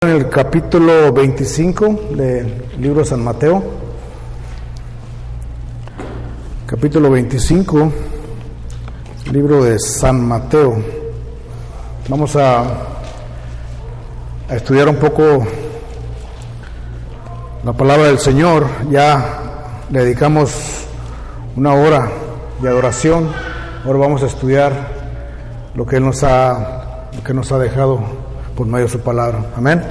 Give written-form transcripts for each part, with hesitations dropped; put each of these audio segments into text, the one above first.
En el capítulo 25 del libro de San Mateo, capítulo 25, libro de San Mateo. Vamos a estudiar un poco la palabra del Señor. Ya le dedicamos una hora de adoración. Ahora vamos a estudiar lo que Él nos ha dejado por medio de su palabra. Amén.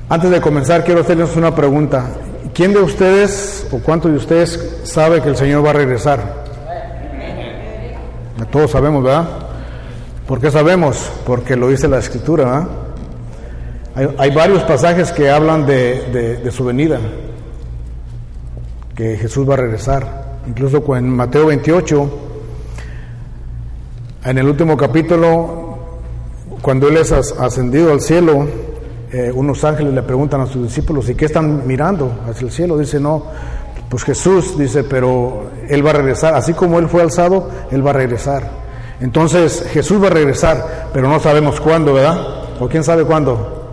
Antes de comenzar, quiero hacerles una pregunta. ¿Quién de ustedes o cuántos de ustedes sabe que el Señor va a regresar? Todos sabemos, ¿verdad? ¿Por qué sabemos? Porque lo dice la Escritura, ¿verdad? Hay varios pasajes que hablan de su venida, que Jesús va a regresar. Incluso en Mateo 28, en el último capítulo, cuando Él es ascendido al cielo, unos ángeles le preguntan a sus discípulos: ¿y qué están mirando hacia el cielo? Dice: no, pues Jesús, dice, pero Él va a regresar, así como Él fue alzado, Él va a regresar. Entonces Jesús va a regresar, pero no sabemos cuándo, ¿verdad? ¿O quién sabe cuándo?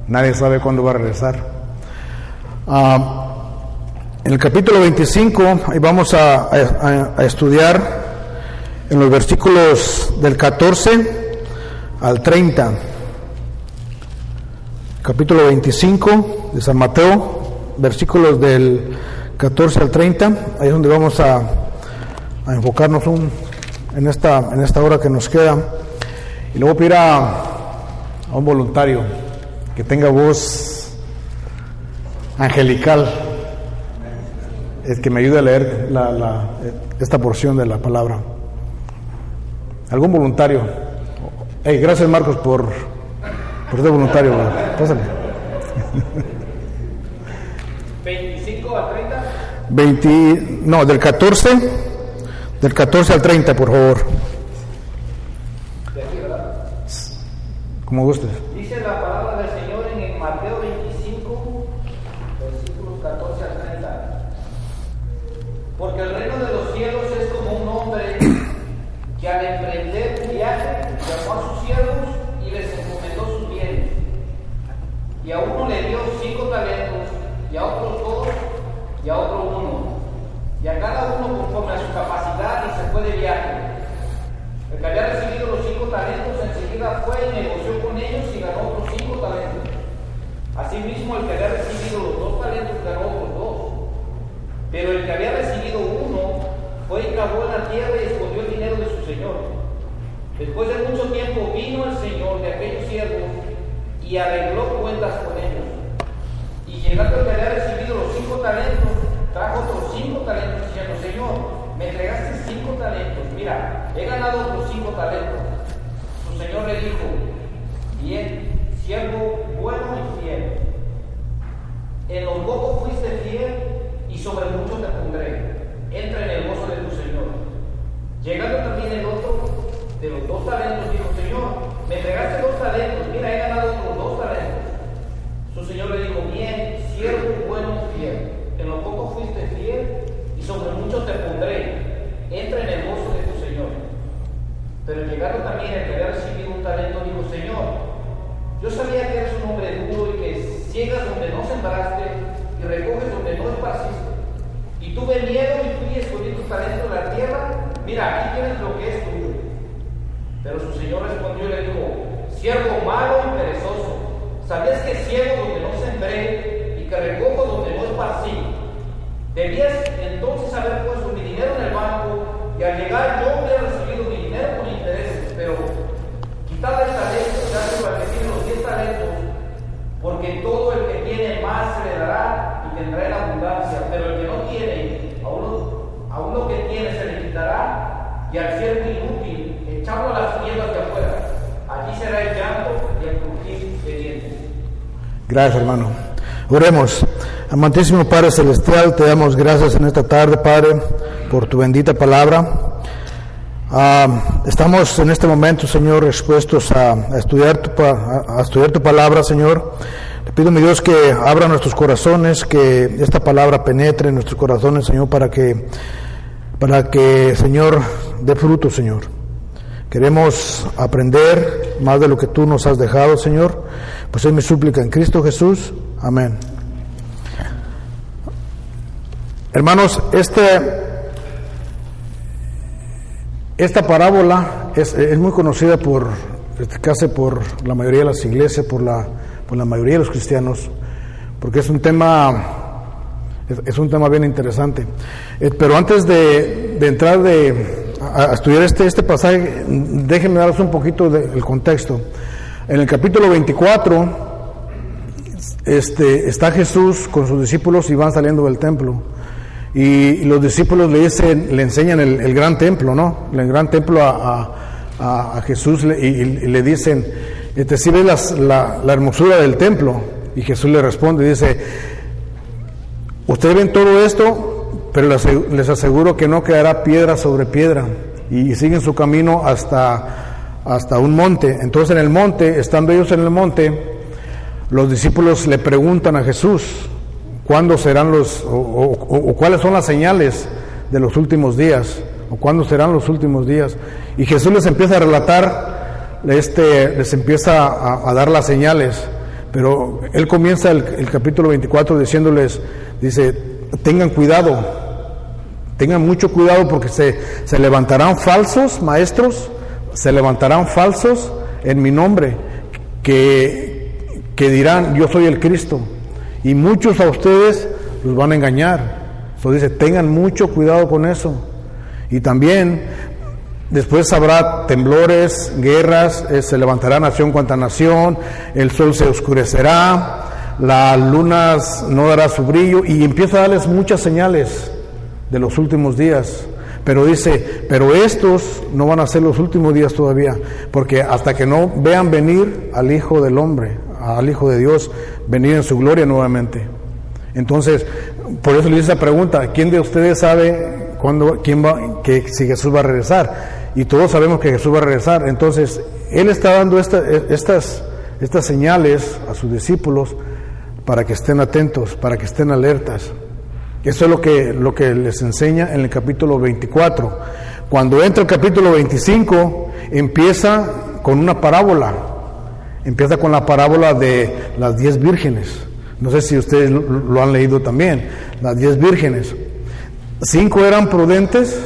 Nadie sabe cuándo va a regresar. En el capítulo 25, ahí vamos a estudiar en los versículos del 14 al 30. Capítulo 25 de San Mateo, versículos del 14 al 30. Ahí es donde vamos a enfocarnos en esta hora que nos queda. Y luego pedir a un voluntario que tenga voz angelical, el que me ayude a leer esta porción de la palabra. ¿Algún voluntario? Hey, gracias Marcos por ser voluntario. Pásale. 25 a 30. Del 14 al 30, por favor. De aquí, ¿verdad? Como gustes. Dice la palabra del Señor en el Mateo 25, versículos 14 al 30. Porque el reino de los cielos es como un hombre que al emprender un viaje llamó a sus siervos y les encomendó sus bienes. Y a uno le dio 5 talentos, y a otros 2, y a otro 1, y a cada uno conforme a su capacidad, y se fue de viaje. El que había recibido los 5 talentos enseguida fue y negoció con ellos y ganó otros 5 talentos. Asimismo, el que había recibido los 2 talentos ganó otros 2. Pero el que había recibido 1 fue y cavó en la tierra y escondió el dinero de su señor. Después de mucho tiempo vino el señor de aquellos siervos y arregló cuentas con ellos. Y llegando el que había recibido los 5 talentos, trajo otros 5 talentos diciendo: Señor, me entregaste 5 talentos, mira, he ganado otros 5 talentos. Su señor le dijo: bien, siervo bueno y fiel. En lo poco fuiste fiel y sobre mucho te pondré. Entra en el gozo de tu señor. Llegando también el otro de los 2 talentos, dijo: Señor, me entregaste 2 talentos, mira, he ganado otros 2 talentos. Su señor le dijo: bien, siervo bueno y fiel. En lo poco fuiste fiel y sobre mucho te pondré. Entra en el gozo de tu señor. Pero llegando también el que había recibido un talento, dijo: Señor, yo sabía que eres un hombre duro y que ciegas donde no sembraste y recoges donde no esparciste. Y tuve miedo y fui y escondí tu talento en la tierra. Mira, aquí tienes lo que es tuyo. Pero su señor respondió y le dijo: siervo malo y perezoso, ¿sabías que ciego donde no sembré y que recojo donde no esparcí? Debías entonces haber puesto mi dinero en el banco, y al llegar yo hubiera recibido mi dinero con intereses. Pero quitad el talento y dáselo al que tiene los 10 talentos, porque todo el que tiene más se le dará y tendrá en abundancia, pero el que no tiene, aún lo que tiene se le quitará. Y al siervo inútil, echarlo a las tinieblas de afuera. Allí será el llanto y el crujir de dientes. Gracias, hermano. Oremos. Amantísimo Padre Celestial, te damos gracias en esta tarde, Padre, por tu bendita palabra. Estamos en este momento, Señor, expuestos a estudiar tu palabra, Señor. Te pido, mi Dios, que abra nuestros corazones, que esta palabra penetre en nuestros corazones, Señor, para que, Señor, dé fruto, Señor. Queremos aprender más de lo que tú nos has dejado, Señor. Pues es mi súplica en Cristo Jesús. Amén. Hermanos, esta parábola es muy conocida casi por la mayoría de las iglesias, por la mayoría de los cristianos, porque es un tema bien interesante. Pero antes de entrar a estudiar este pasaje, déjenme darles un poquito del contexto. En el capítulo 24 está Jesús con sus discípulos y van saliendo del templo, y los discípulos le enseñan el gran templo, ¿no? El gran templo a Jesús, y le dicen, ¿sí ves la hermosura del templo? Y Jesús le responde y dice, ustedes ven todo esto, pero les aseguro que no quedará piedra sobre piedra. Y siguen su camino hasta un monte. Entonces en el monte, estando ellos en el monte, los discípulos le preguntan a Jesús, ¿cuándo serán o cuáles son las señales de los últimos días? ¿O cuándo serán los últimos días? Y Jesús les empieza a relatar, les empieza a dar las señales. Pero él comienza el capítulo 24 diciéndoles, dice, tengan cuidado, tengan mucho cuidado, porque se levantarán falsos maestros, se levantarán falsos en mi nombre, que dirán, yo soy el Cristo, y muchos a ustedes los van a engañar. Entonces dice, tengan mucho cuidado con eso. Y también después habrá temblores, guerras, se levantará nación contra nación, el sol se oscurecerá, la luna no dará su brillo, y empieza a darles muchas señales de los últimos días. Pero dice, pero estos no van a ser los últimos días todavía, porque hasta que no vean venir al Hijo del Hombre, al Hijo de Dios, venir en su gloria nuevamente. Entonces, por eso le hice esa pregunta, ¿quién de ustedes sabe si Jesús va a regresar? Y todos sabemos que Jesús va a regresar. Entonces Él está dando estas señales a sus discípulos para que estén atentos, para que estén alertas. Eso es lo que les enseña en el capítulo 24. Cuando entra el capítulo 25, empieza con una parábola. Empieza con la parábola de las 10 vírgenes. No sé si ustedes lo han leído también. Las 10 vírgenes. 5 eran prudentes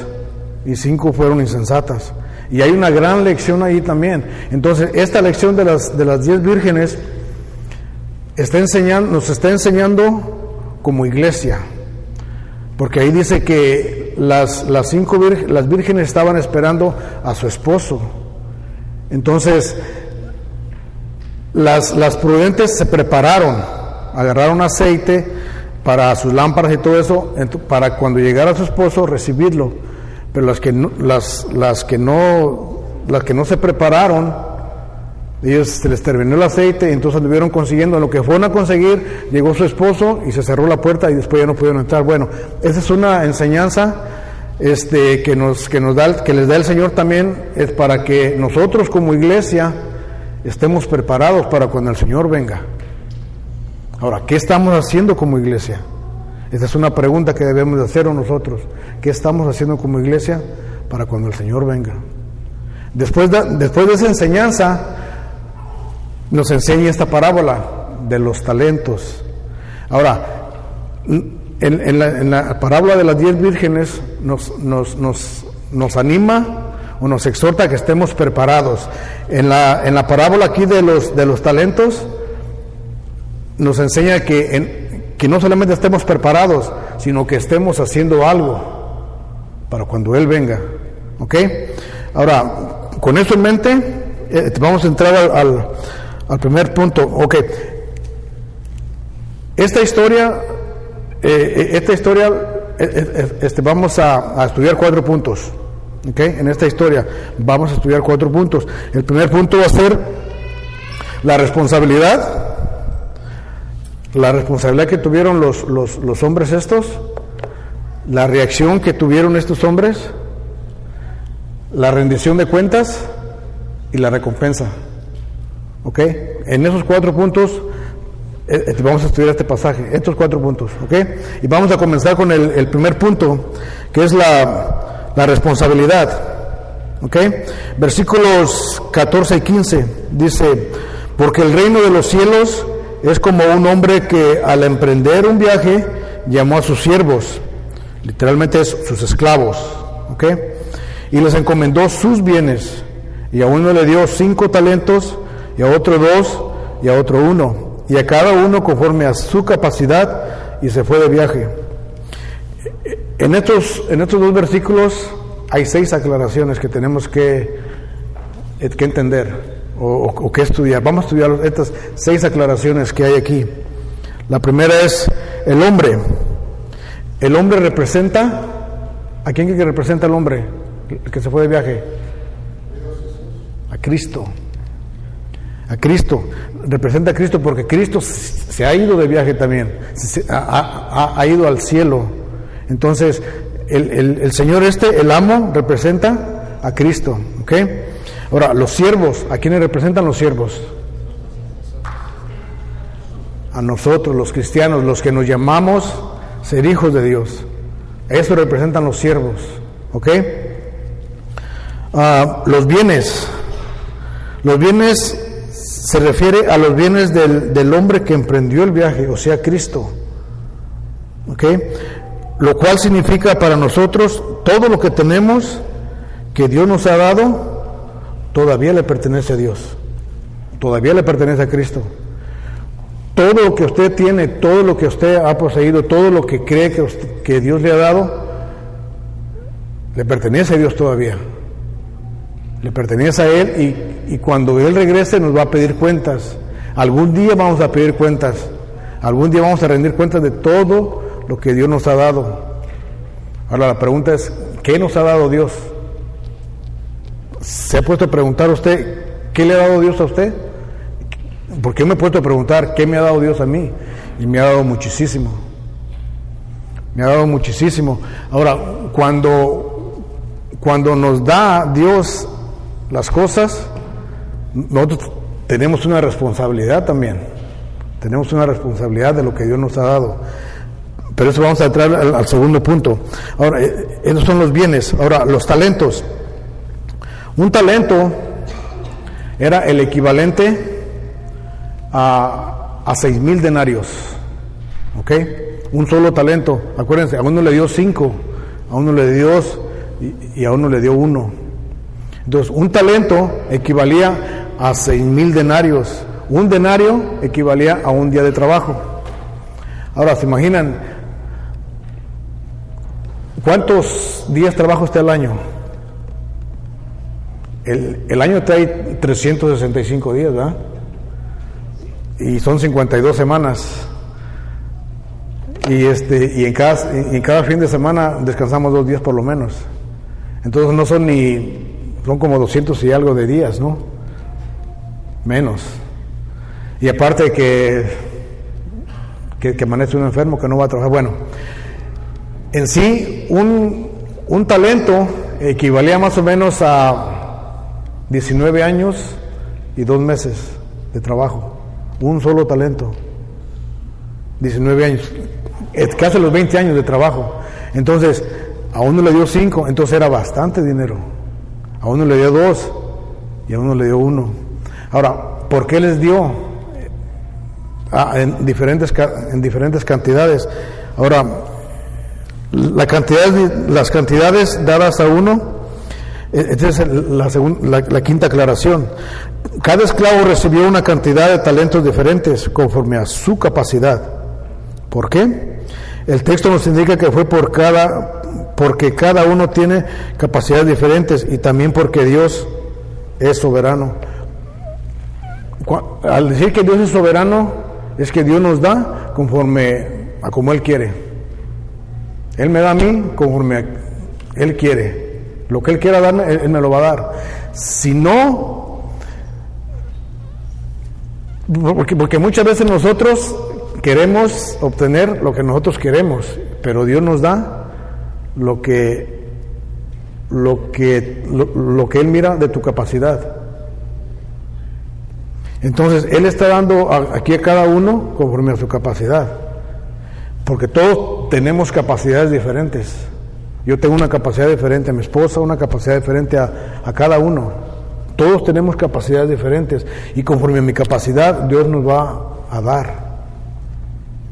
y 5 fueron insensatas. Y hay una gran lección ahí también. Entonces, esta lección de las 10 vírgenes nos está enseñando como iglesia. Porque ahí dice que las vírgenes estaban esperando a su esposo. Entonces, las prudentes se prepararon, agarraron aceite para sus lámparas y todo eso, para cuando llegara su esposo recibirlo. Pero las que no se prepararon, ellos se les terminó el aceite, y entonces lo vieron consiguiendo. Lo que fueron a conseguir, llegó su esposo y se cerró la puerta, y después ya no pudieron entrar. Bueno, esa es una enseñanza que les da el Señor también, es para que nosotros como iglesia estemos preparados para cuando el Señor venga. Ahora, ¿qué estamos haciendo como iglesia? Esta es una pregunta que debemos de hacer nosotros. ¿Qué estamos haciendo como iglesia para cuando el Señor venga? Después de esa enseñanza, nos enseña esta parábola de los talentos. Ahora, en la parábola de las 10 vírgenes nos anima o nos exhorta a que estemos preparados. En la parábola aquí de los talentos, nos enseña que no solamente estemos preparados, sino que estemos haciendo algo para cuando Él venga. ¿Ok? Ahora, con eso en mente, vamos a entrar al primer punto. Ok. Esta historia, vamos a estudiar 4 puntos. ¿Ok? En esta historia vamos a estudiar 4 puntos. El primer punto va a ser la responsabilidad que tuvieron los hombres estos, la reacción que tuvieron estos hombres, la rendición de cuentas y la recompensa. ¿Ok? En esos 4 puntos vamos a estudiar este pasaje, estos 4 puntos. ¿Ok? Y vamos a comenzar con el primer punto, que es la responsabilidad. ¿Ok? Versículos 14 y 15 dice: porque el reino de los cielos es como un hombre que al emprender un viaje llamó a sus siervos, literalmente es sus esclavos, ¿ok? Y les encomendó sus bienes, y a uno le dio 5 talentos, y a otro 2, y a otro 1, y a cada uno conforme a su capacidad, y se fue de viaje. En estos 2 versículos hay 6 aclaraciones que tenemos que entender o que estudiar. Vamos a estudiar estas 6 aclaraciones que hay aquí. La primera es el hombre. El hombre representa, ¿a quién que representa el hombre? El que se fue de viaje. A Cristo. A Cristo. Representa a Cristo porque Cristo se ha ido de viaje también. Ha ido al cielo. Entonces, el Señor el amo, representa a Cristo. ¿Ok? Ahora, los siervos, ¿a quiénes representan los siervos? A nosotros, los cristianos, los que nos llamamos ser hijos de Dios. Eso representan los siervos. ¿Ok? Los bienes. Los bienes se refiere a los bienes del hombre que emprendió el viaje, o sea, Cristo. ¿Ok? Lo cual significa para nosotros todo lo que tenemos que Dios nos ha dado todavía le pertenece a Dios, todavía le pertenece a Cristo. Todo lo que usted tiene, todo lo que usted ha poseído, todo lo que cree que Dios le ha dado, le pertenece a Dios todavía, le pertenece a Él, y cuando Él regrese nos va a pedir cuentas. Algún día vamos a pedir cuentas, algún día vamos a rendir cuentas de todo lo que Dios nos ha dado. Ahora la pregunta es, ¿qué nos ha dado Dios? ¿Se ha puesto a preguntar usted qué le ha dado Dios a usted? Porque yo me he puesto a preguntar qué me ha dado Dios a mí, y me ha dado muchísimo. Me ha dado muchísimo. Ahora, cuando nos da Dios las cosas, nosotros tenemos una responsabilidad también. Tenemos una responsabilidad de lo que Dios nos ha dado. Pero eso vamos a entrar al segundo punto. Ahora, esos son los bienes. Ahora, los talentos. Un talento era el equivalente a 6,000 denarios. ¿Ok? Un solo talento. Acuérdense, a uno le dio 5, a uno le dio 2 y a uno le dio 1. Entonces, un talento equivalía a 6,000 denarios. Un denario equivalía a un día de trabajo. Ahora, ¿se imaginan cuántos días trabaja usted al año? El año trae 365 días, ¿verdad? Y son 52 semanas. Y en cada fin de semana descansamos 2 días por lo menos. Entonces no son como 200 y algo de días, ¿no? Menos. Y aparte que amanece un enfermo que no va a trabajar. Bueno, en sí un talento equivalía más o menos a 19 años y 2 meses de trabajo. Un solo talento. 19 años. Casi los 20 años de trabajo. Entonces, a uno le dio 5, entonces era bastante dinero. A uno le dio 2 y a uno le dio 1. Ahora, ¿por qué les dio? En diferentes cantidades. Ahora, las cantidades dadas a uno, esta es la quinta aclaración. Cada esclavo recibió una cantidad de talentos diferentes conforme a su capacidad. ¿Por qué? El texto nos indica que fue porque cada uno tiene capacidades diferentes, y también porque Dios es soberano. Al decir que Dios es soberano, es que Dios nos da conforme a como Él quiere. Él me da a mí conforme a Él quiere. Lo que Él quiera darme, Él me lo va a dar. Si no, porque muchas veces nosotros queremos obtener lo que nosotros queremos, pero Dios nos da lo que Él mira de tu capacidad. Entonces Él está dando aquí a cada uno conforme a su capacidad, porque todos tenemos capacidades diferentes. Yo tengo una capacidad diferente a mi esposa, una capacidad diferente a cada uno. Todos tenemos capacidades diferentes y conforme a mi capacidad Dios nos va a dar.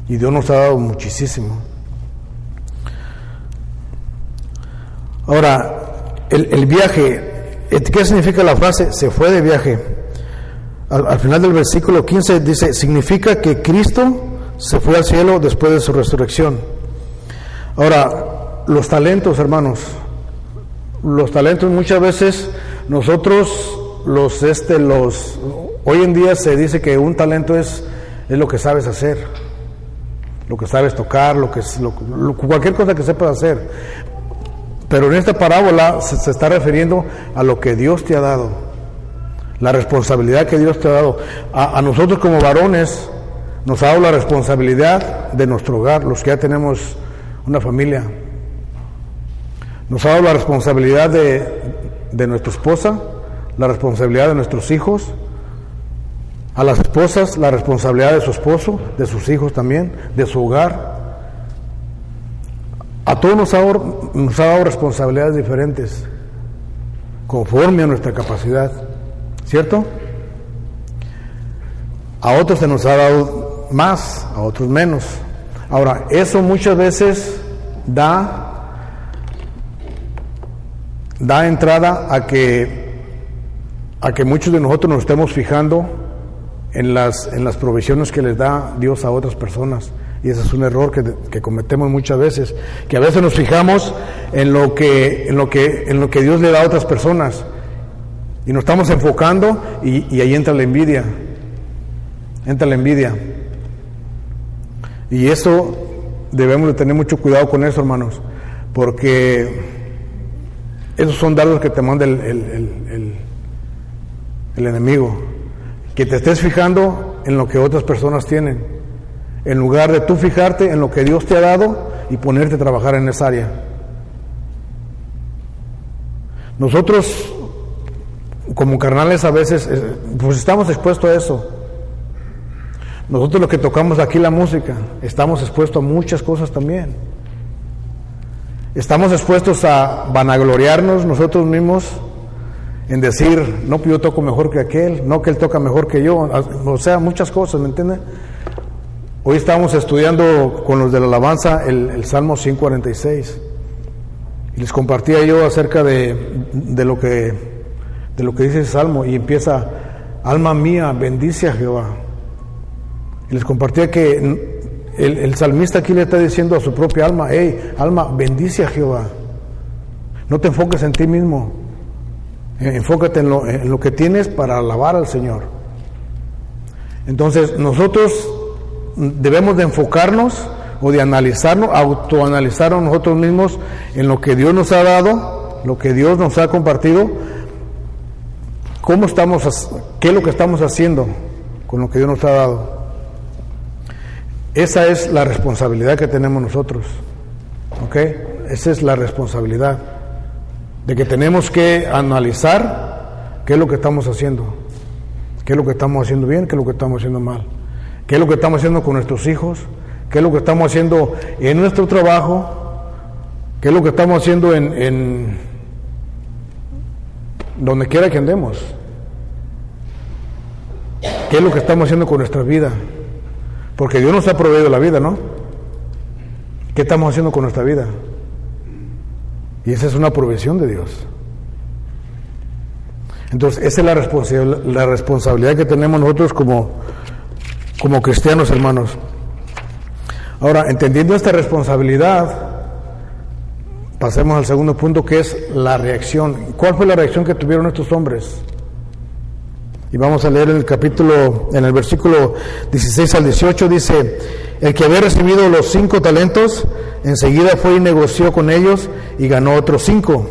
Y Dios nos ha dado muchísimo. Ahora, el viaje, ¿qué significa la frase? Se fue de viaje. Al final del versículo 15 dice, significa que Cristo se fue al cielo después de su resurrección. Ahora, los talentos, hermanos, los talentos muchas veces nosotros hoy en día se dice que un talento es lo que sabes hacer, lo que sabes tocar, cualquier cosa que sepas hacer. Pero en esta parábola se está refiriendo a lo que Dios te ha dado, la responsabilidad que Dios te ha dado. A nosotros como varones nos ha dado la responsabilidad de nuestro hogar, los que ya tenemos una familia. Nos ha dado la responsabilidad de nuestra esposa, la responsabilidad de nuestros hijos, a las esposas la responsabilidad de su esposo, de sus hijos también, de su hogar. A todos nos ha dado responsabilidades diferentes, conforme a nuestra capacidad, ¿cierto? A otros se nos ha dado más, a otros menos. Ahora, eso muchas veces da entrada a que muchos de nosotros nos estemos fijando en las provisiones que les da Dios a otras personas. Y ese es un error que cometemos muchas veces, que a veces nos fijamos en lo que Dios le da a otras personas y nos estamos enfocando y ahí entra la envidia. Y eso debemos de tener mucho cuidado con eso, hermanos, porque esos son dardos que te manda el enemigo, que te estés fijando en lo que otras personas tienen, en lugar de tú fijarte en lo que Dios te ha dado y ponerte a trabajar en esa área. Nosotros, como carnales, a veces, pues estamos expuestos a eso. Nosotros los que tocamos aquí la música, estamos expuestos a muchas cosas también. Estamos expuestos a vanagloriarnos nosotros mismos, en decir, no, yo toco mejor que aquel, no, que él toca mejor que yo, o sea, muchas cosas, ¿me entienden? Hoy estábamos estudiando con los de la alabanza el Salmo 146 y les compartía yo acerca de lo que dice ese Salmo, y empieza, alma mía, bendice a Jehová. Y les compartía que el salmista aquí le está diciendo a su propia alma, hey, alma, bendice a Jehová. No te enfoques en ti mismo, enfócate en lo que tienes para alabar al Señor. Entonces nosotros debemos de enfocarnos o de analizarnos, autoanalizarnos nosotros mismos en lo que Dios nos ha dado, lo que Dios nos ha compartido, qué es lo que estamos haciendo con lo que Dios nos ha dado. Esa es la responsabilidad que tenemos nosotros, ¿ok? Esa es la responsabilidad de que tenemos que analizar qué es lo que estamos haciendo, qué es lo que estamos haciendo bien, qué es lo que estamos haciendo mal. ¿Qué es lo que estamos haciendo con nuestros hijos? ¿Qué es lo que estamos haciendo en nuestro trabajo? ¿Qué es lo que estamos haciendo en donde quiera que andemos? ¿Qué es lo que estamos haciendo con nuestra vida? Porque Dios nos ha proveído la vida, ¿no? ¿Qué estamos haciendo con nuestra vida? Y esa es una provisión de Dios. Entonces, esa es la responsabilidad que tenemos nosotros como cristianos, hermanos. Ahora, entendiendo esta responsabilidad, pasemos al segundo punto, que es la reacción. ¿Cuál fue la reacción que tuvieron estos hombres? Y vamos a leer en el versículo 16 al 18, dice, el que había recibido los 5 talentos, enseguida fue y negoció con ellos y ganó otros 5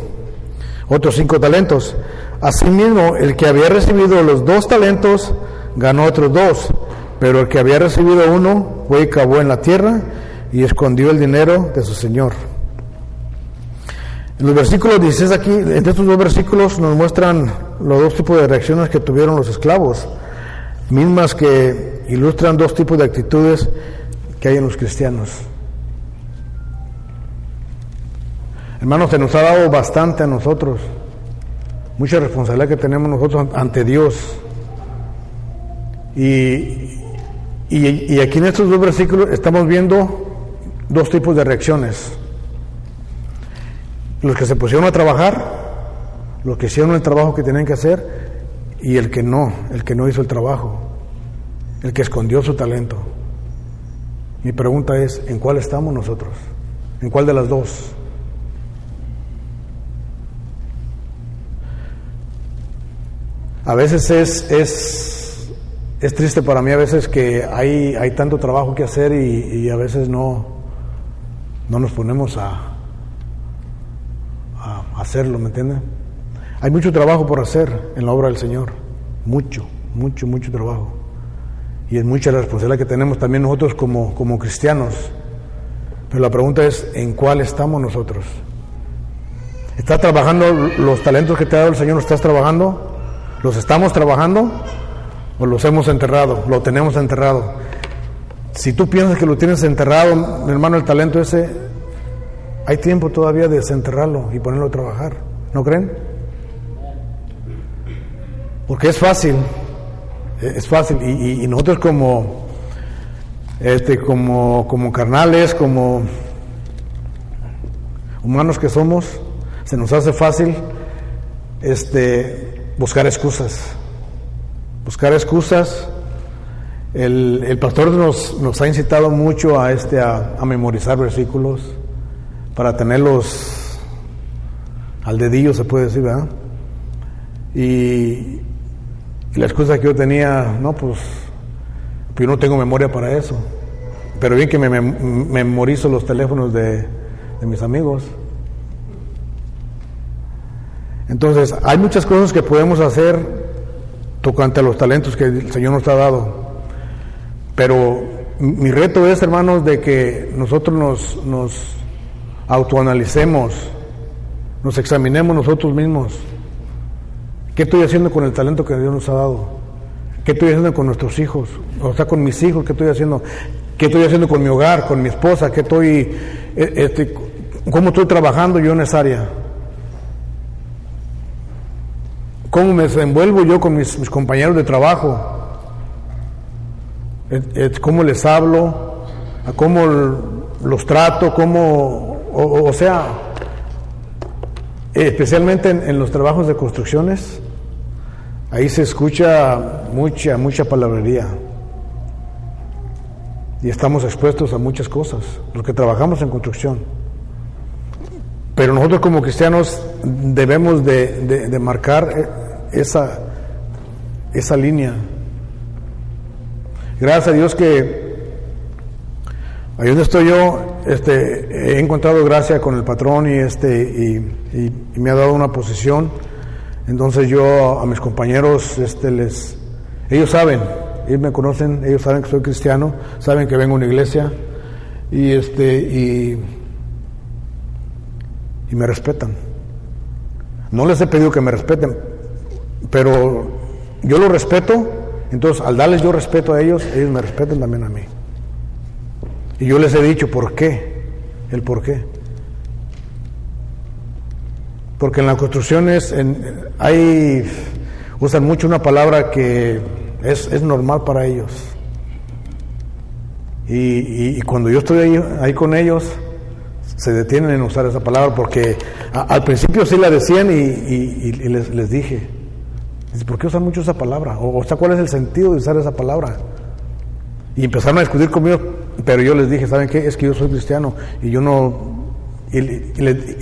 talentos. Asimismo, el que había recibido los 2 talentos, ganó otros 2. Pero el que había recibido 1 fue y cavó en la tierra y escondió el dinero de su señor. En los versículos 16 aquí, entre estos 2 versículos nos muestran los 2 tipos de reacciones que tuvieron los esclavos, mismas que ilustran 2 tipos de actitudes que hay en los cristianos. Hermanos, se nos ha dado bastante a nosotros, mucha responsabilidad que tenemos nosotros ante Dios. Y aquí en estos dos versículos estamos viendo dos tipos de reacciones: los que se pusieron a trabajar, los que hicieron el trabajo que tenían que hacer, y el que no hizo el trabajo, el que escondió su talento. Mi pregunta es, ¿en cuál estamos nosotros? ¿En cuál de las dos? A veces es triste para mí, a veces que hay tanto trabajo que hacer y a veces no nos ponemos a hacerlo, ¿me entienden? Hay mucho trabajo por hacer en la obra del Señor, mucho trabajo, y es mucha la responsabilidad que tenemos también nosotros como cristianos. Pero la pregunta es, ¿en cuál estamos nosotros? ¿Estás trabajando los talentos que te ha dado el Señor? ¿Los estás trabajando? ¿Los estamos trabajando? ¿O los hemos enterrado? ¿Lo tenemos enterrado? Si tú piensas que lo tienes enterrado, mi hermano, el talento ese, hay tiempo todavía de desenterrarlo y ponerlo a trabajar. ¿No creen? Porque es fácil. Y nosotros como carnales, como humanos que somos, se nos hace fácil buscar excusas. El pastor nos ha incitado mucho a memorizar versículos para tenerlos al dedillo, se puede decir, ¿verdad? Y la excusa que yo tenía, pues yo no tengo memoria para eso, pero bien que me memorizo los teléfonos de mis amigos. Entonces, hay muchas cosas que podemos hacer tocante a los talentos que el Señor nos ha dado, pero mi reto es, hermanos, de que nosotros nos autoanalicemos, nos examinemos nosotros mismos. ¿Qué estoy haciendo con el talento que Dios nos ha dado? ¿Qué estoy haciendo con nuestros hijos? O sea, con mis hijos, ¿qué estoy haciendo? ¿Qué estoy haciendo con mi hogar, con mi esposa? ¿Cómo estoy trabajando yo en esa área? ¿Cómo me desenvuelvo yo con mis compañeros de trabajo? ¿Cómo les hablo? ¿Cómo los trato? O sea, especialmente en los trabajos de construcciones, ahí se escucha mucha palabrería. Y estamos expuestos a muchas cosas, los que trabajamos en construcción. Pero nosotros como cristianos debemos de marcar esa línea. Gracias a Dios que ahí donde estoy yo, he encontrado gracia con el patrón y me ha dado una posición. Entonces yo a mis compañeros ellos saben, ellos me conocen, ellos saben que soy cristiano, saben que vengo a una iglesia y me respetan. No les he pedido que me respeten, pero yo los respeto. Entonces al darles yo respeto a ellos me respetan también a mí. Y yo les he dicho por qué, el por qué. Porque en las construcciones usan mucho una palabra que es normal para ellos. Y cuando yo estoy ahí con ellos, se detienen en usar esa palabra, porque al principio sí la decían y les dije, ¿por qué usan mucho esa palabra? O sea, ¿cuál es el sentido de usar esa palabra? Y empezaron a discutir conmigo, pero yo les dije, ¿saben qué? Es que yo soy cristiano y yo no... Y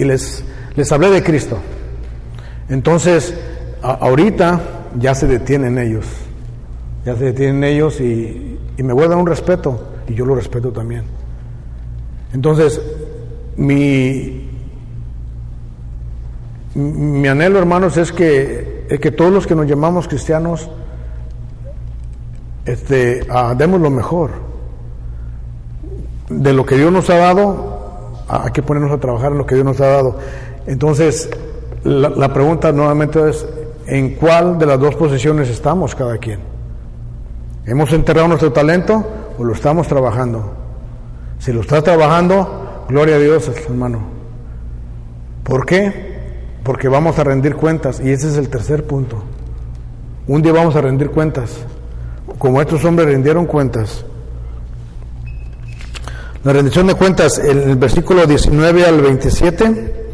les hablé de Cristo. Entonces, ahorita ya se detienen ellos. Ya se detienen ellos y me voy a dar un respeto, y yo lo respeto también. Entonces, mi anhelo, hermanos, es que todos los que nos llamamos cristianos demos lo mejor de lo que Dios nos ha dado. Hay que ponernos a trabajar en lo que Dios nos ha dado. Entonces la pregunta nuevamente es, ¿en cuál de las dos posiciones estamos cada quien? ¿Hemos enterrado nuestro talento o lo estamos trabajando? Si lo estás trabajando, gloria a Dios, hermano. ¿Por qué? Porque vamos a rendir cuentas, y ese es el tercer punto. Un día vamos a rendir cuentas, como estos hombres rindieron cuentas. La rendición de cuentas, en el versículo 19 al 27,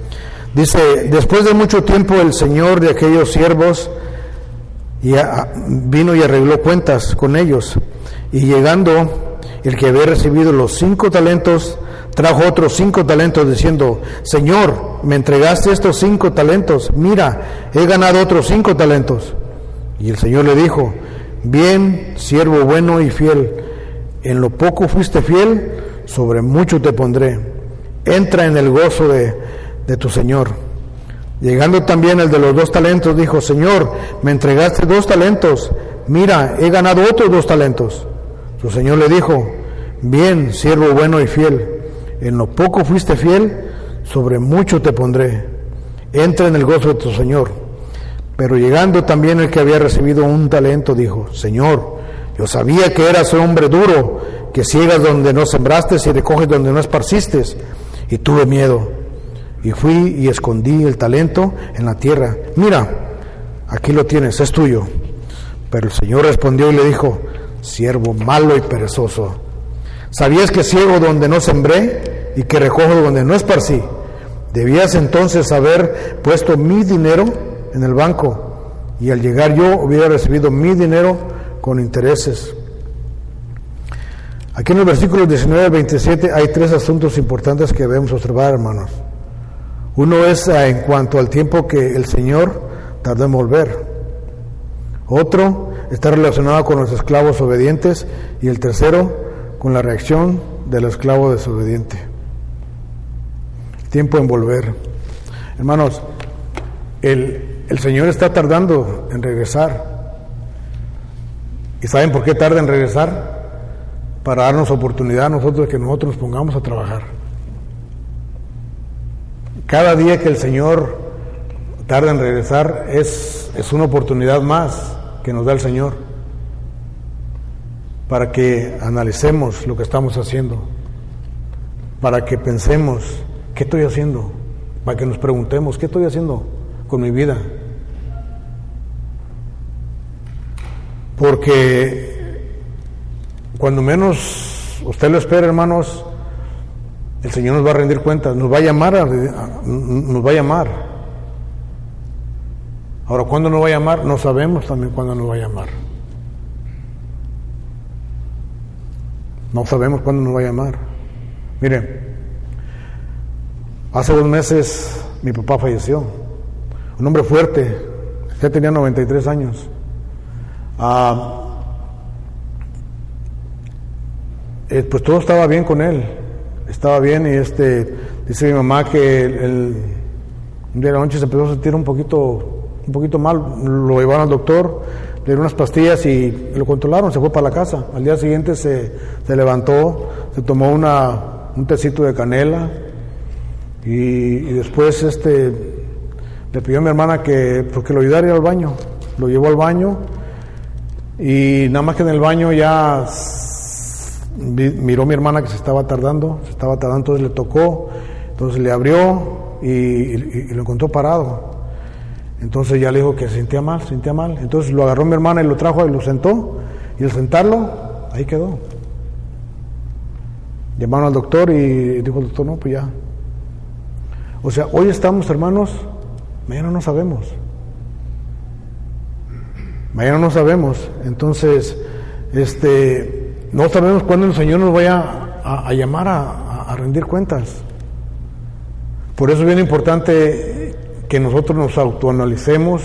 dice: después de mucho tiempo el señor de aquellos siervos vino y arregló cuentas con ellos, y llegando el que había recibido los 5 talentos, trajo otros 5 talentos, diciendo: Señor, me entregaste estos 5 talentos, mira, he ganado otros 5 talentos. Y el Señor le dijo: bien, siervo bueno y fiel, en lo poco fuiste fiel, sobre mucho te pondré, entra en el gozo de tu Señor. Llegando también el de los 2 talentos, dijo: Señor, me entregaste 2 talentos, mira, he ganado otros 2 talentos. Su Señor le dijo: bien, siervo bueno y fiel, en lo poco fuiste fiel, sobre mucho te pondré, entra en el gozo de tu Señor. Pero llegando también el que había recibido 1 talento, dijo: Señor, yo sabía que eras hombre duro, que ciegas donde no sembraste y recoges donde no esparciste, y tuve miedo, y fui y escondí el talento en la tierra. Mira, aquí lo tienes, es tuyo. Pero el Señor respondió y le dijo: siervo malo y perezoso, ¿sabías que ciego donde no sembré y que recojo donde no esparcí? Debías entonces haber puesto mi dinero en el banco, y al llegar yo hubiera recibido mi dinero con intereses. Aquí en los versículos 19 al 27 hay 3 asuntos importantes que debemos observar, hermanos. Uno es en cuanto al tiempo que el Señor tardó en volver. Otro está relacionado con los esclavos obedientes, y el tercero con la reacción del esclavo desobediente. Tiempo en volver. Hermanos, el Señor está tardando en regresar. ¿Y saben por qué tarda en regresar? Para darnos oportunidad a nosotros de que nosotros nos pongamos a trabajar. Cada día que el Señor tarda en regresar es una oportunidad más que nos da el Señor para que analicemos lo que estamos haciendo, para que pensemos: ¿qué estoy haciendo? Para que nos preguntemos: ¿qué estoy haciendo con mi vida? Porque cuando menos usted lo espera, hermanos, el Señor nos va a rendir cuentas, nos va a llamar. Ahora, ¿cuándo nos va a llamar? No sabemos también cuándo nos va a llamar. No sabemos cuándo nos va a llamar. Mire, hace 2 meses mi papá falleció. Un hombre fuerte, ya tenía 93 años. Pues todo estaba bien con él, estaba bien, y dice mi mamá que un día de la noche se empezó a sentir un poquito mal. Lo llevaron al doctor, le dieron unas pastillas y lo controlaron, se fue para la casa. Al día siguiente se levantó, se tomó un tecito de canela, y después le pidió a mi hermana que lo ayudara a ir al baño. Lo llevó al baño, y nada más que en el baño ya miró mi hermana que se estaba tardando, entonces le tocó, entonces le abrió y lo encontró parado. Entonces ya le dijo que se sentía mal, entonces lo agarró mi hermana y lo trajo y lo sentó, y al sentarlo, ahí quedó. Llamaron al doctor y dijo el doctor: no, pues ya. O sea, hoy estamos, hermanos, mañana no sabemos. Entonces, no sabemos cuándo el Señor nos vaya a llamar a rendir cuentas. Por eso es bien importante que nosotros nos autoanalicemos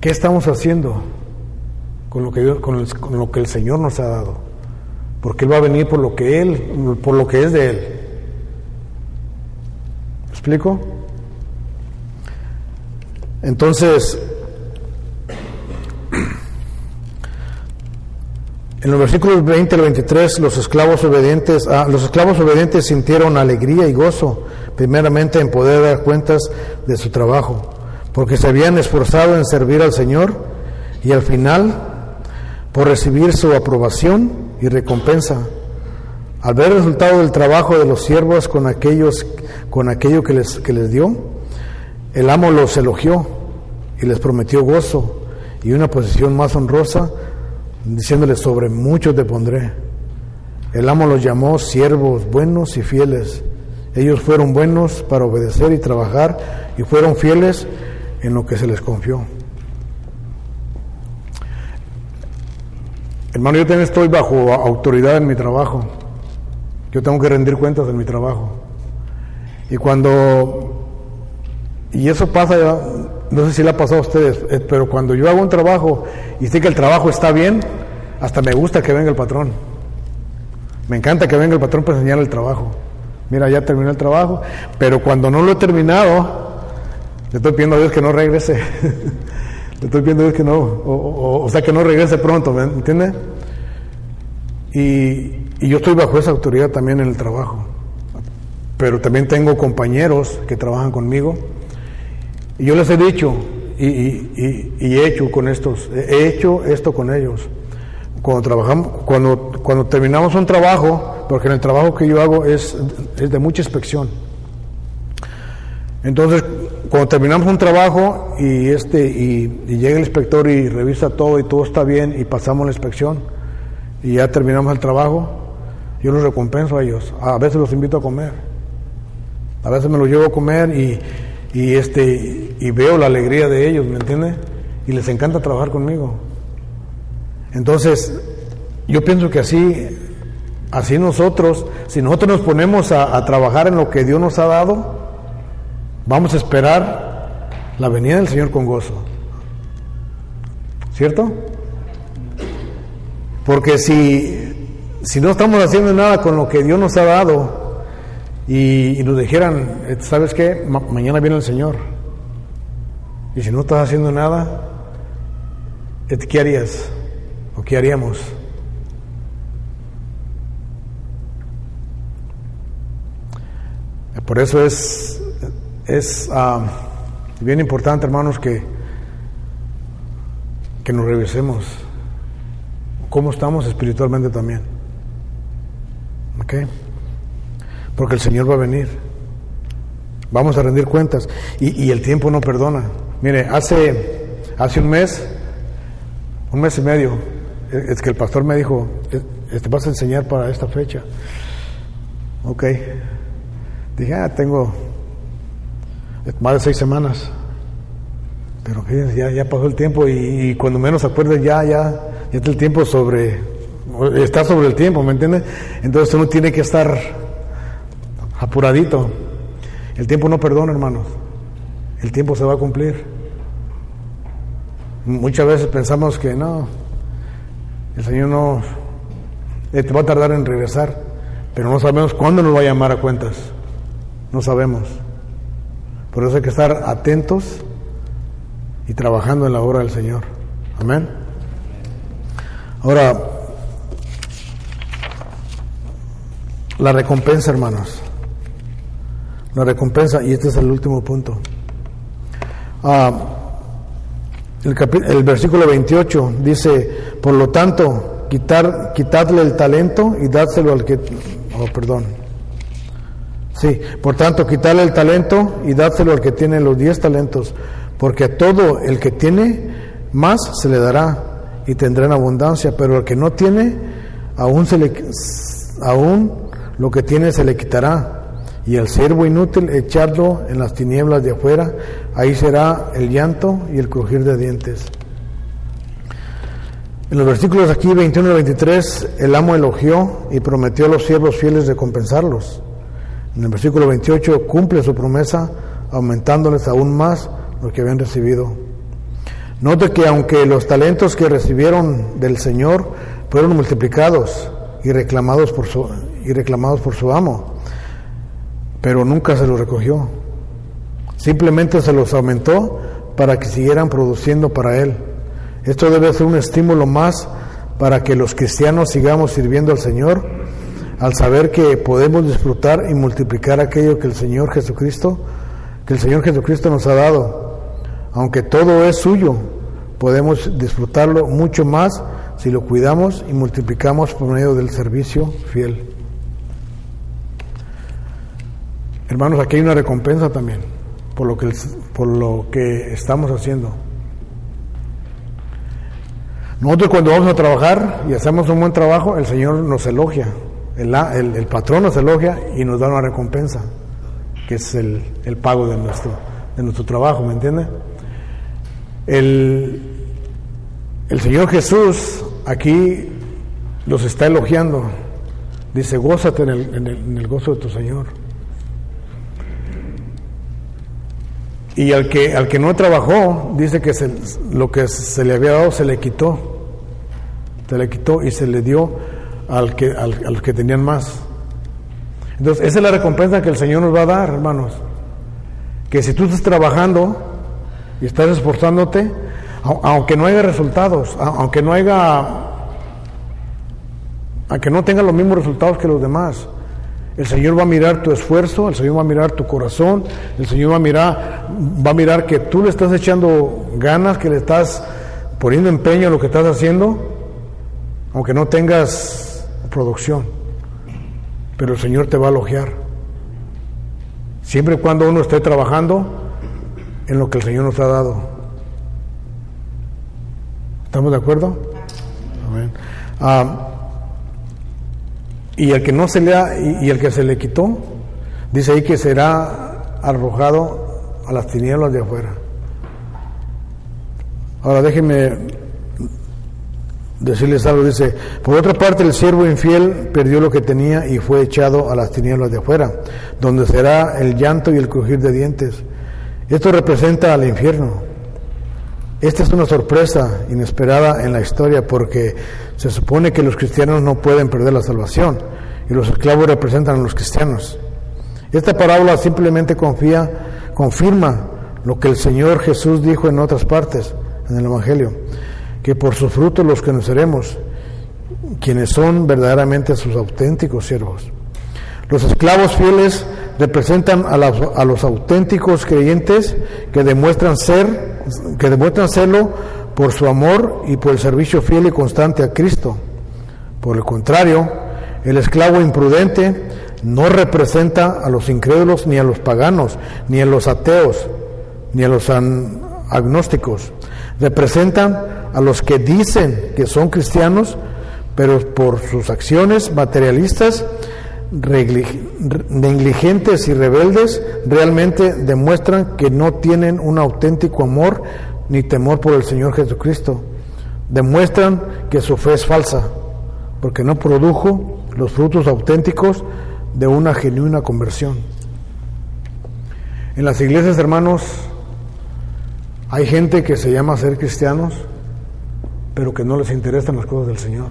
qué estamos haciendo con lo que el Señor nos ha dado, porque Él va a venir por lo que es de Él. ¿Me explico? Entonces, en los versículos 20 al 23, los esclavos obedientes sintieron alegría y gozo, primeramente en poder dar cuentas de su trabajo, porque se habían esforzado en servir al Señor, y al final, por recibir su aprobación y recompensa. Al ver el resultado del trabajo de los siervos con con aquello que les dio, el amo los elogió y les prometió gozo y una posición más honrosa, diciéndoles: sobre mucho te pondré. El amo los llamó siervos buenos y fieles. Ellos fueron buenos para obedecer y trabajar, y fueron fieles en lo que se les confió. Hermano, yo también estoy bajo autoridad en mi trabajo. Yo tengo que rendir cuentas en mi trabajo. Y eso pasa, no sé si le ha pasado a ustedes, pero cuando yo hago un trabajo y sé que el trabajo está bien, hasta me gusta que venga el patrón. Me encanta que venga el patrón para enseñar el trabajo. Mira, ya terminé el trabajo, pero cuando no lo he terminado, le estoy pidiendo a Dios que no regrese. Le estoy pidiendo a Dios que no, o sea, que no regrese pronto, ¿me entiende? Y yo estoy bajo esa autoridad también en el trabajo. Pero también tengo compañeros que trabajan conmigo, y yo les he dicho y he hecho esto con ellos. Cuando terminamos un trabajo, porque en el trabajo que yo hago es de mucha inspección. Entonces, cuando terminamos un trabajo y llega el inspector y revisa todo y todo está bien y pasamos la inspección y ya terminamos el trabajo, yo los recompenso a ellos. A veces los invito a comer, a veces me los llevo a comer y veo la alegría de ellos, ¿me entiende? Y les encanta trabajar conmigo. Entonces, yo pienso que así nosotros, si nosotros nos ponemos a trabajar en lo que Dios nos ha dado, vamos a esperar la venida del Señor con gozo. ¿Cierto? Porque si no estamos haciendo nada con lo que Dios nos ha dado y nos dijeran, ¿sabes qué? Mañana viene el Señor. Y si no estás haciendo nada, ¿qué harías? ¿O qué haríamos? Por eso es bien importante, hermanos, que nos revisemos cómo estamos espiritualmente también. ¿Ok? Porque el Señor va a venir. Vamos a rendir cuentas. Y el tiempo no perdona. Mire, hace un mes y medio, es que el pastor me dijo, te vas a enseñar para esta fecha. Ok. Dije, tengo más de 6 semanas. Pero fíjense, ya pasó el tiempo y cuando menos acuerdes ya está el tiempo está sobre el tiempo, ¿me entiendes? Entonces uno tiene que estar apuradito. El tiempo no perdona, hermanos. El tiempo se va a cumplir. Muchas veces pensamos que no, el Señor no te va a tardar en regresar, pero no sabemos cuándo nos va a llamar a cuentas. No sabemos. Por eso hay que estar atentos y trabajando en la obra del Señor. Amén. Ahora, la recompensa, hermanos. La recompensa, y este es el último punto. El versículo 28 dice: por lo tanto, quitadle el talento y dádselo al que... por tanto, quitadle el talento y dádselo al que tiene los 10 talentos, porque a todo el que tiene, más se le dará, y tendrá en abundancia, pero al que no tiene, aún lo que tiene se le quitará. Y al siervo inútil echarlo en las tinieblas de afuera, ahí será el llanto y el crujir de dientes. En los versículos aquí 21 y 23, el amo elogió y prometió a los siervos fieles recompensarlos. En el versículo 28 cumple su promesa, aumentándoles aún más lo que habían recibido. Note que aunque los talentos que recibieron del Señor fueron multiplicados y reclamados por su amo, pero nunca se los recogió. Simplemente se los aumentó para que siguieran produciendo para Él. Esto debe ser un estímulo más para que los cristianos sigamos sirviendo al Señor, al saber que podemos disfrutar y multiplicar aquello que el Señor Jesucristo nos ha dado. Aunque todo es suyo, podemos disfrutarlo mucho más si lo cuidamos y multiplicamos por medio del servicio fiel. Hermanos, aquí hay una recompensa también por lo que estamos haciendo. Nosotros cuando vamos a trabajar y hacemos un buen trabajo, el Señor nos elogia, el patrón nos elogia y nos da una recompensa, que es el pago de nuestro trabajo, ¿me entiende? El Señor Jesús aquí los está elogiando. Dice, gózate en el gozo de tu Señor. Y al que no trabajó, dice que lo que se le había dado se le quitó y se le dio a los que tenían más. Entonces, esa es la recompensa que el Señor nos va a dar, hermanos. Que si tú estás trabajando y estás esforzándote, aunque no haya resultados, aunque no tenga los mismos resultados que los demás, el Señor va a mirar tu esfuerzo, el Señor va a mirar tu corazón, el Señor va a mirar que tú le estás echando ganas, que le estás poniendo empeño en lo que estás haciendo, aunque no tengas producción, pero el Señor te va a elogiar. Siempre y cuando uno esté trabajando en lo que el Señor nos ha dado. ¿Estamos de acuerdo? Amén. Y el que no se y el que se le quitó, dice ahí que será arrojado a las tinieblas de afuera. Ahora déjenme decirles algo. Dice, por otra parte, el siervo infiel perdió lo que tenía y fue echado a las tinieblas de afuera, donde será el llanto y el crujir de dientes. Esto representa al infierno. Esta es una sorpresa inesperada en la historia, porque se supone que los cristianos no pueden perder la salvación y los esclavos representan a los cristianos. Esta parábola simplemente confirma lo que el Señor Jesús dijo en otras partes en el Evangelio, que por sus frutos los conoceremos, quienes son verdaderamente sus auténticos siervos. Los esclavos fieles representan a los auténticos creyentes que demuestran serlo por su amor y por el servicio fiel y constante a Cristo. Por el contrario, el esclavo imprudente no representa a los incrédulos, ni a los paganos, ni a los ateos, ni a los agnósticos. Representan a los que dicen que son cristianos, pero por sus acciones materialistas, negligentes y rebeldes, realmente demuestran que no tienen un auténtico amor ni temor por el Señor Jesucristo. Demuestran que su fe es falsa, porque no produjo los frutos auténticos de una genuina conversión. En las iglesias, hermanos, hay gente que se llama ser cristianos, pero que no les interesan las cosas del Señor.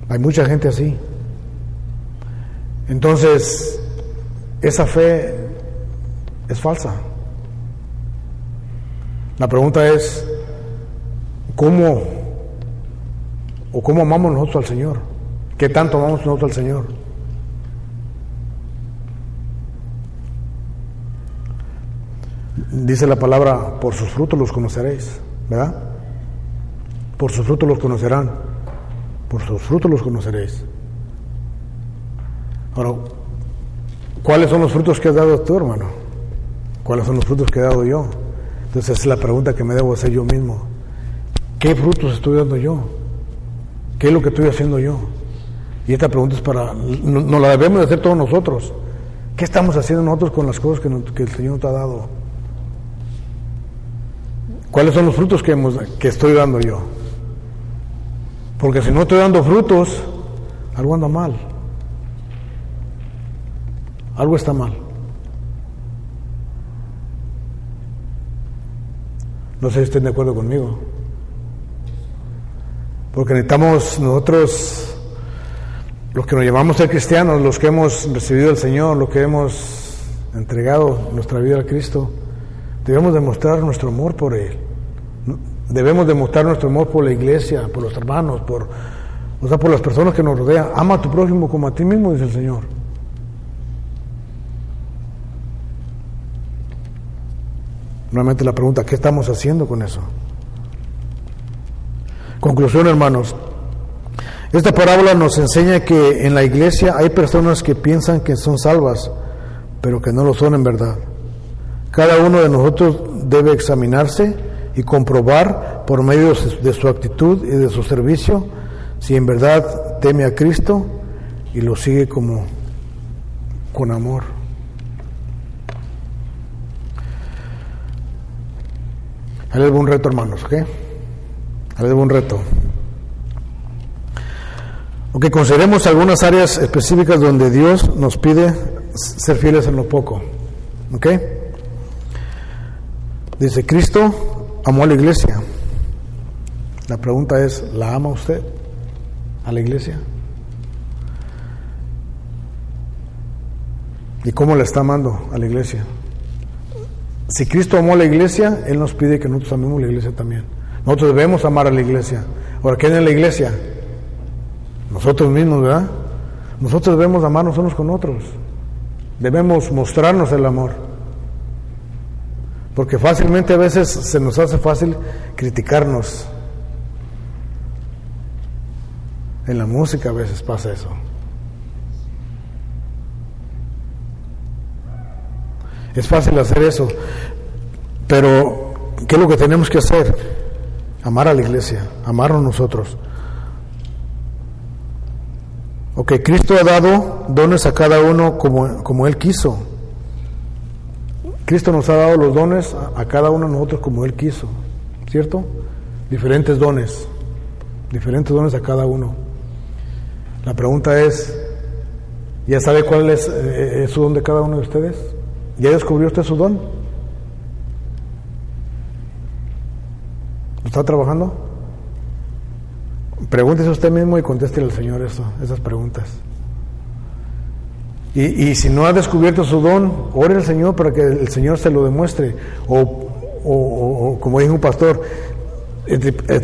Hay mucha gente así. Entonces, esa fe es falsa. La pregunta es, ¿cómo amamos nosotros al Señor? ¿Qué tanto amamos nosotros al Señor? Dice la palabra, por sus frutos los conoceréis, ¿verdad? Por sus frutos los conocerán, por sus frutos los conoceréis. Ahora, ¿cuáles son los frutos que has dado tú, hermano? ¿Cuáles son los frutos que he dado yo? Entonces esa es la pregunta que me debo hacer yo mismo. ¿Qué frutos estoy dando yo? ¿Qué es lo que estoy haciendo yo? Y esta pregunta es nos la debemos de hacer todos nosotros. ¿Qué estamos haciendo nosotros con las cosas que el Señor nos ha dado? ¿Cuáles son los frutos que estoy dando yo? Porque si no estoy dando frutos, algo anda mal. Algo está mal. No sé si estén de acuerdo conmigo. Porque necesitamos nosotros, los que nos llamamos ser cristianos, los que hemos recibido al Señor, los que hemos entregado nuestra vida a Cristo, debemos demostrar nuestro amor por Él. Debemos demostrar nuestro amor por la iglesia, por los hermanos, por las personas que nos rodean. Ama a tu prójimo como a ti mismo, dice el Señor. Nuevamente la pregunta, ¿qué estamos haciendo con eso? Conclusión, hermanos. Esta parábola nos enseña que en la iglesia hay personas que piensan que son salvas, pero que no lo son en verdad. Cada uno de nosotros debe examinarse y comprobar por medio de su actitud y de su servicio si en verdad teme a Cristo y lo sigue con amor. Ahí les doy un reto, hermanos, ¿ok? Ahí les doy un reto. Ok, consideremos algunas áreas específicas donde Dios nos pide ser fieles en lo poco. ¿Ok? Dice, Cristo amó a la iglesia. La pregunta es, ¿la ama usted a la iglesia? ¿Y cómo la está amando a la iglesia? Si Cristo amó a la iglesia, Él nos pide que nosotros amemos la iglesia también. Nosotros debemos amar a la iglesia. Ahora, ¿quién es la iglesia? Nosotros mismos, ¿verdad? Nosotros debemos amarnos unos con otros. Debemos mostrarnos el amor. Porque fácilmente a veces se nos hace fácil criticarnos. En la música a veces pasa eso. Es fácil hacer eso. Pero, ¿qué es lo que tenemos que hacer? Amar a la iglesia, amarnos nosotros. Ok, Cristo ha dado dones a cada uno como Él quiso. Cristo nos ha dado los dones a cada uno de nosotros como Él quiso, ¿cierto? Diferentes dones a cada uno. La pregunta es, ¿ya sabe cuál es su don de cada uno de ustedes? ¿Ya descubrió usted su don? ¿Lo está trabajando? Pregúntese usted mismo y conteste al Señor esas preguntas. Y si no ha descubierto su don, ore al Señor para que el Señor se lo demuestre. O como dijo un pastor,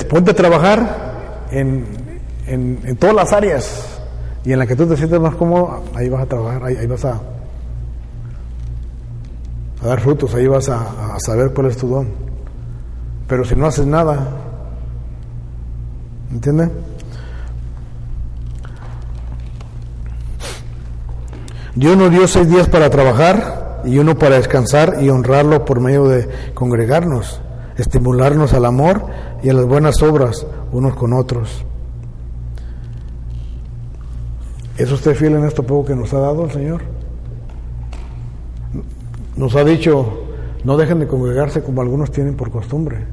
ponte a trabajar en todas las áreas, y en la que tú te sientes más cómodo, ahí vas a trabajar, ahí vas a dar frutos, ahí vas a saber cuál es tu don. Pero si no haces nada, ¿entiende? Dios nos dio 6 días para trabajar y uno para descansar y honrarlo por medio de congregarnos, estimularnos al amor y a las buenas obras unos con otros. ¿Es usted fiel en esto poco que nos ha dado el Señor? Nos ha dicho, no dejen de congregarse como algunos tienen por costumbre.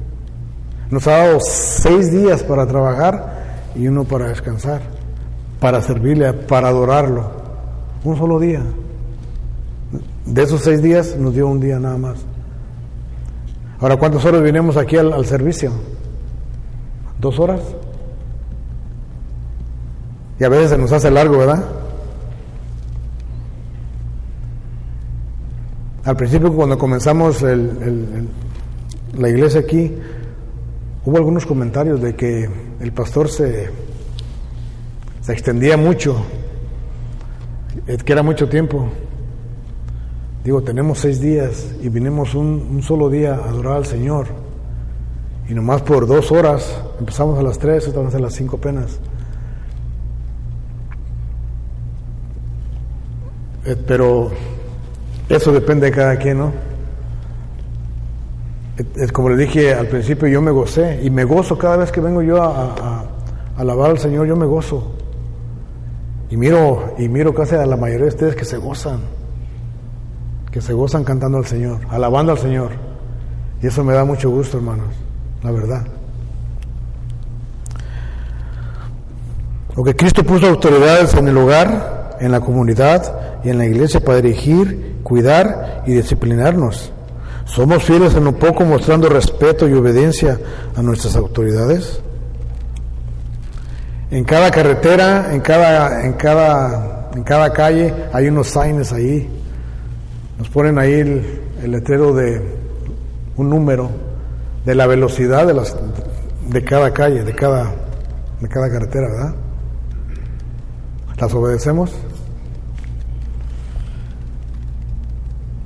Nos ha dado 6 días para trabajar y uno para descansar, para servirle, para adorarlo. Un solo día. De esos 6 días nos dio un día nada más. Ahora, ¿cuántas horas vinimos aquí al servicio? 2 horas. Y a veces se nos hace largo, ¿verdad? Al principio, cuando comenzamos la iglesia aquí, hubo algunos comentarios de que el pastor se extendía mucho, que era mucho tiempo. Digo, tenemos 6 días y vinimos un solo día a adorar al Señor, y nomás por 2 horas, empezamos a las 3, estamos a las 5 apenas. Pero eso depende de cada quien, ¿no? Como le dije al principio, yo me gocé y me gozo cada vez que vengo yo a alabar al Señor. Yo me gozo y miro casi a la mayoría de ustedes que se gozan cantando al Señor, alabando al Señor, y eso me da mucho gusto, hermanos, la verdad. Porque Cristo puso autoridades en el hogar, en la comunidad y en la iglesia para dirigir, cuidar y disciplinarnos. ¿Somos fieles en lo poco, mostrando respeto y obediencia a nuestras autoridades? En cada carretera, en cada calle hay unos signs ahí. Nos ponen ahí el letrero de un número de la velocidad de cada calle, de cada carretera, ¿verdad? ¿Las obedecemos?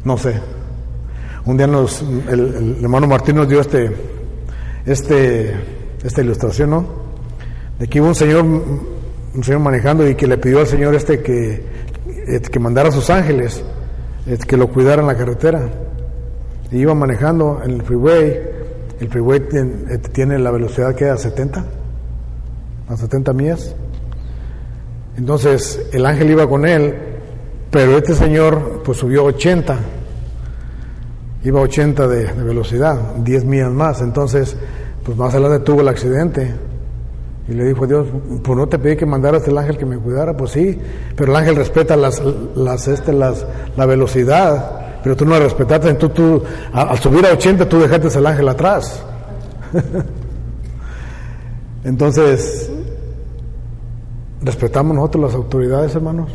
No sé. Un día el hermano Martín nos dio esta ilustración, ¿no? De que iba un señor señor manejando y que le pidió al Señor que mandara a sus ángeles, que lo cuidaran en la carretera. Y iba manejando en el freeway tiene la velocidad que a 70 millas. Entonces el ángel iba con él, pero este señor pues subió 80, iba a 80 de velocidad, 10 millas más. Entonces pues más adelante tuvo el accidente y le dijo a Dios, pues no te pedí que mandaras el ángel que me cuidara. Pues sí, pero el ángel respeta la velocidad, pero tú no la respetaste. Entonces tú al subir a 80 tú dejaste al ángel atrás. Entonces respetamos nosotros las autoridades, hermanos.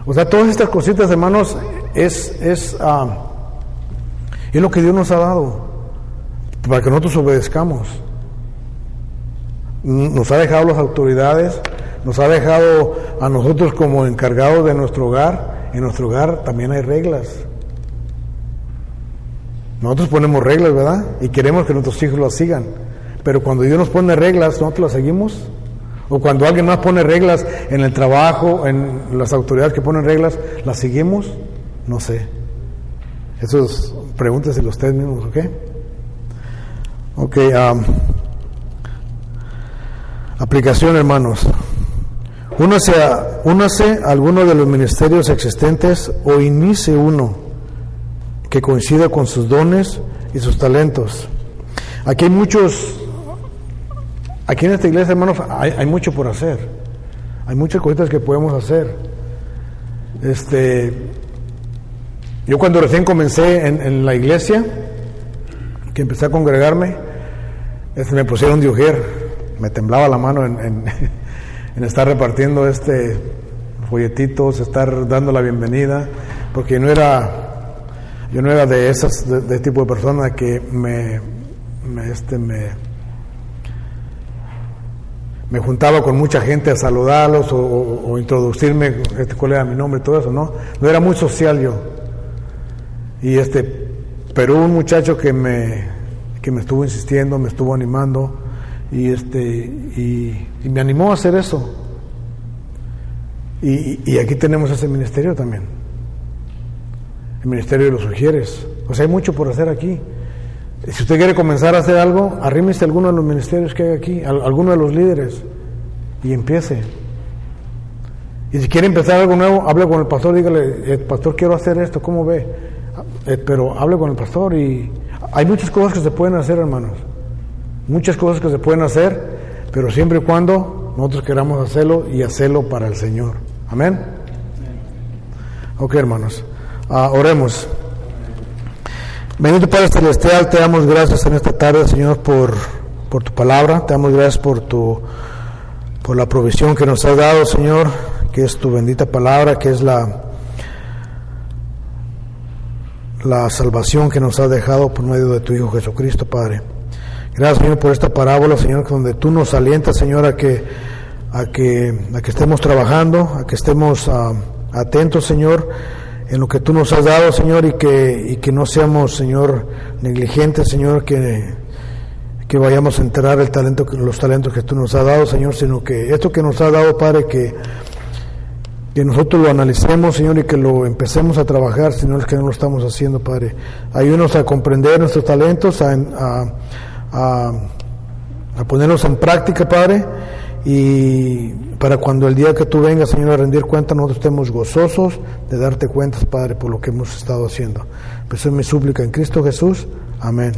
O sea, todas estas cositas, hermanos, es lo que Dios nos ha dado para que nosotros obedezcamos. Nos ha dejado las autoridades, nos ha dejado a nosotros como encargados de nuestro hogar. En nuestro hogar también hay reglas. Nosotros ponemos reglas, ¿verdad? Y queremos que nuestros hijos las sigan. Pero cuando Dios nos pone reglas, ¿nosotros las seguimos? O cuando alguien más pone reglas en el trabajo, en las autoridades que ponen reglas, ¿las seguimos? No sé. Eso es, pregúnteselo ustedes mismos, ¿ok? Ok, aplicación, hermanos. Únase a alguno de los ministerios existentes o inicie uno que coincida con sus dones y sus talentos. Aquí en esta iglesia, hermanos, hay mucho por hacer. Hay muchas cositas que podemos hacer. Yo cuando recién comencé en la iglesia, que empecé a congregarme, me pusieron de ujier, me temblaba la mano en estar repartiendo folletitos, estar dando la bienvenida, porque yo no era de ese tipo de persona que me juntaba con mucha gente a saludarlos o introducirme, cuál era mi nombre y todo eso. No era muy social yo. Y pero hubo un muchacho que me estuvo insistiendo, me estuvo animando y me animó a hacer eso. Y aquí tenemos ese ministerio también, el ministerio de los ujieres. O sea, hay mucho por hacer aquí. Si usted quiere comenzar a hacer algo, arrímese a alguno de los ministerios que hay aquí, a alguno de los líderes, y empiece. Y si quiere empezar algo nuevo, hable con el pastor, dígale, pastor, quiero hacer esto, ¿cómo ve? Pero hable con el pastor. Y hay muchas cosas que se pueden hacer, hermanos, muchas cosas que se pueden hacer, pero siempre y cuando nosotros queramos hacerlo y hacerlo para el Señor. Amén. Ok, hermanos, oremos. Bendito Padre Celestial, te damos gracias en esta tarde, Señor, por tu palabra. Te damos gracias por la provisión que nos has dado, Señor, que es tu bendita palabra, que es la salvación que nos has dejado por medio de tu Hijo Jesucristo, Padre. Gracias, Señor, por esta parábola, Señor, donde tú nos alientas, Señor, a que estemos trabajando, a que estemos atentos, Señor, en lo que tú nos has dado, Señor, y que no seamos, Señor, negligentes, Señor, que vayamos a enterrar los talentos que tú nos has dado, Señor, sino que esto que nos has dado, Padre, que nosotros lo analicemos, Señor, y que lo empecemos a trabajar, Señor, es que no lo estamos haciendo, Padre. Ayúdanos a comprender nuestros talentos, a ponerlos en práctica, Padre, y para cuando el día que tú vengas, Señor, a rendir cuentas, nosotros estemos gozosos de darte cuentas, Padre, por lo que hemos estado haciendo. Pues es mi súplica en Cristo Jesús. Amén.